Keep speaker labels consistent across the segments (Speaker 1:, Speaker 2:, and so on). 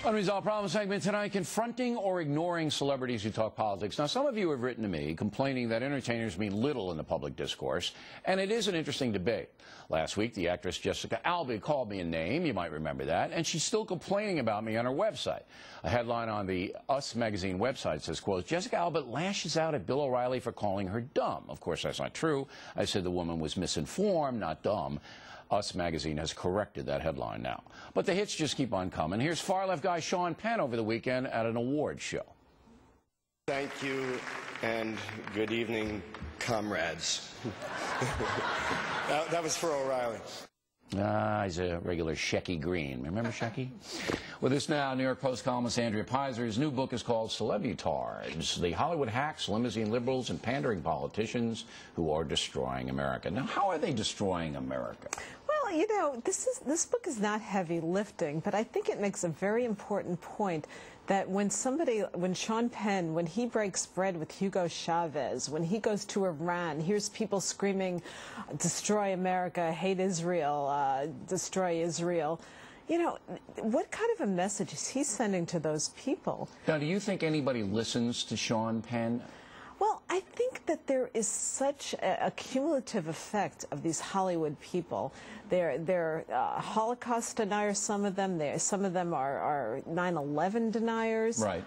Speaker 1: Unresolved Problem segment tonight, confronting or ignoring celebrities who talk politics. Now, some of you have written to me complaining that entertainers mean little in the public discourse, and it is an interesting debate. Last week, the actress Jessica Alba called me a name, you might remember that, and she's still complaining about me on her website. A headline on the Us magazine website says, quote, Jessica Alba lashes out at Bill O'Reilly for calling her dumb. Of course, that's not true. I said the woman was misinformed, not dumb. Us magazine has corrected that headline now. But the hits just keep on coming. Here's far-left guy Sean Penn over the weekend at an award show.
Speaker 2: Thank you, and good evening, comrades. that was for O'Reilly.
Speaker 1: He's a regular Shecky Green. Remember Shecky? With us now, New York Post columnist Andrea Peyser. His new book is called Celebutards, the Hollywood hacks, limousine liberals, and pandering politicians who are destroying America. Now, how are they destroying America?
Speaker 3: Well, you know, this book is not heavy lifting, but I think it makes a very important point that when Sean Penn, when he breaks bread with Hugo Chavez, when he goes to Iran, hears people screaming, destroy America, hate Israel, destroy Israel. You know, what kind of a message is he sending to those people?
Speaker 1: Now, do you think anybody listens to Sean Penn?
Speaker 3: Well, I think that there is such a cumulative effect of these Hollywood people. They're Holocaust deniers, some of them. Some of them are 9/11 deniers.
Speaker 1: Right.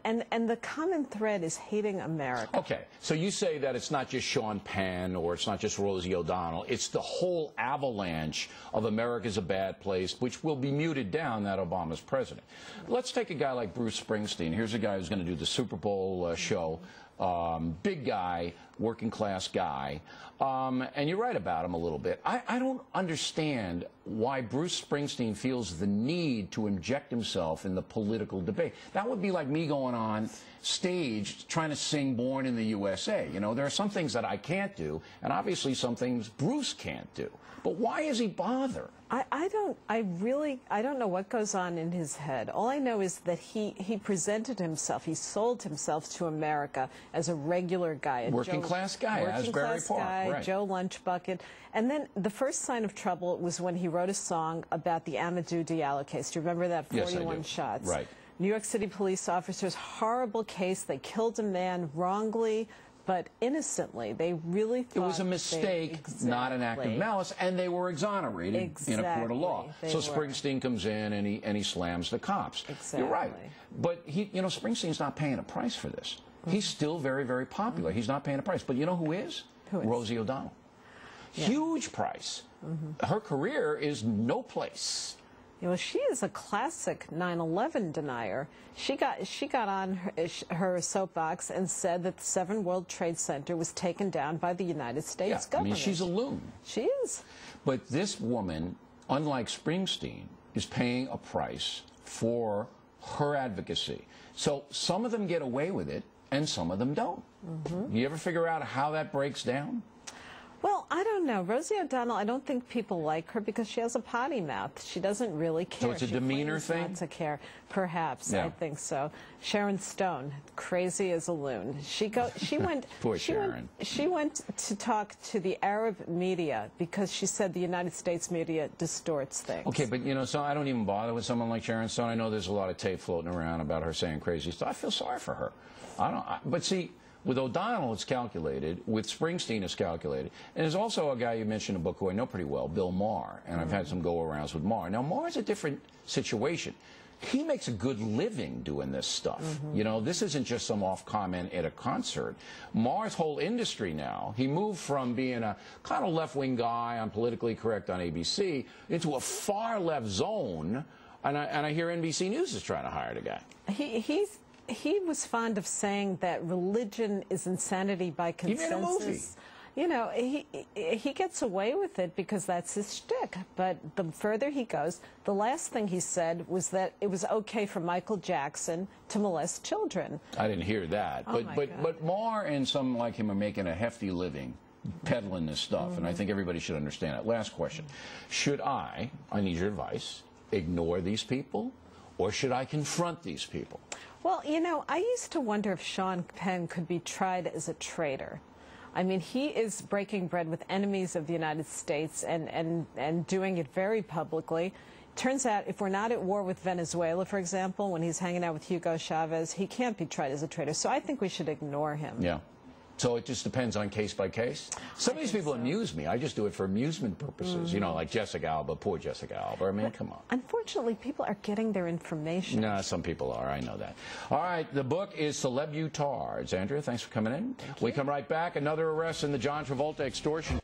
Speaker 3: And the common thread is hating America.
Speaker 1: Okay, so you say that it's not just Sean Penn or it's not just Rosie O'Donnell. It's the whole avalanche of America's a bad place, which will be muted down that Obama's president. Let's take a guy like Bruce Springsteen. Here's a guy who's going to do the Super Bowl show. Big guy, working class guy, and you're right about him a little bit. I don't understand why Bruce Springsteen feels the need to inject himself in the political debate. That would be like me going on stage trying to sing Born in the USA. You know, there are some things that I can't do, and obviously some things Bruce can't do. But why is he bother?
Speaker 3: I don't know what goes on in his head. All I know is that he presented himself, he sold himself to America as a regular guy.
Speaker 1: Working class guy, Asbury Park, right.
Speaker 3: Joe Lunchbucket. And then the first sign of trouble was when he wrote a song about the Amadou Diallo case. Do you remember that? 41 shots. Right. New York City police officers, horrible case. They killed a man wrongly, but innocently. They really thought
Speaker 1: it was a mistake, not an act of malice, and they were exonerated in a court of law. So Springsteen comes in and he slams the cops.
Speaker 3: Exactly.
Speaker 1: You're right. But you know, Springsteen's not paying a price for this. He's still very, very popular. He's not paying a price. But you know who is?
Speaker 3: Who is?
Speaker 1: Rosie O'Donnell. Yeah. Huge price. Her career is no place.
Speaker 3: Well, she is a classic 9/11 denier. She got on her soapbox and said that the 7 World Trade Center was taken down by the United States government.
Speaker 1: I mean, she's a loon.
Speaker 3: She is.
Speaker 1: But this woman, unlike Springsteen, is paying a price for her advocacy. So some of them get away with it, and some of them don't. You ever figure out how that breaks down?
Speaker 3: Well, I don't know. Rosie O'Donnell, I don't think people like her because she has a potty mouth. She doesn't really care.
Speaker 1: So it's a demeanor thing?
Speaker 3: Not to care. Perhaps, yeah. I think so. Sharon Stone, crazy as a loon. She went.
Speaker 1: Poor Sharon.
Speaker 3: She went to talk to the Arab media because she said the United States media distorts things.
Speaker 1: Okay, but you know, so I don't even bother with someone like Sharon Stone. I know there's a lot of tape floating around about her saying crazy stuff. I feel sorry for her. But see. With O'Donnell, it's calculated. With Springsteen, it's calculated. And there's also a guy you mentioned in a book who I know pretty well, Bill Maher. And I've had some go-arounds with Maher. Now, Maher's a different situation. He makes a good living doing this stuff. You know, this isn't just some off comment at a concert. Maher's whole industry now, he moved from being a kind of left-wing guy on Politically Correct on ABC into a far-left zone. And I hear NBC News is trying to hire the guy.
Speaker 3: He was fond of saying that religion is insanity by consensus.
Speaker 1: He made a movie.
Speaker 3: You know, he gets away with it because that's his shtick. But the further he goes, the last thing he said was that it was okay for Michael Jackson to molest children.
Speaker 1: I didn't hear that. But Maher and some like him are making a hefty living peddling this stuff, and I think everybody should understand it. Last question. Should I need your advice, ignore these people, or should I confront these people?
Speaker 3: Well, you know, I used to wonder if Sean Penn could be tried as a traitor. I mean, he is breaking bread with enemies of the United States and doing it very publicly. turns out if we're not at war with Venezuela, for example, when he's hanging out with Hugo Chavez, he can't be tried as a traitor. So I think we should ignore him.
Speaker 1: Yeah. So it just depends on case by case? Some of these people amuse me. I just do it for amusement purposes. You know, like Jessica Alba, poor Jessica Alba. I mean, come on.
Speaker 3: Unfortunately, people are getting their information.
Speaker 1: No, some people are. I know that. All right, the book is Celebutards. Andrea, thanks for coming in. We come right back. Another arrest in the John Travolta extortion.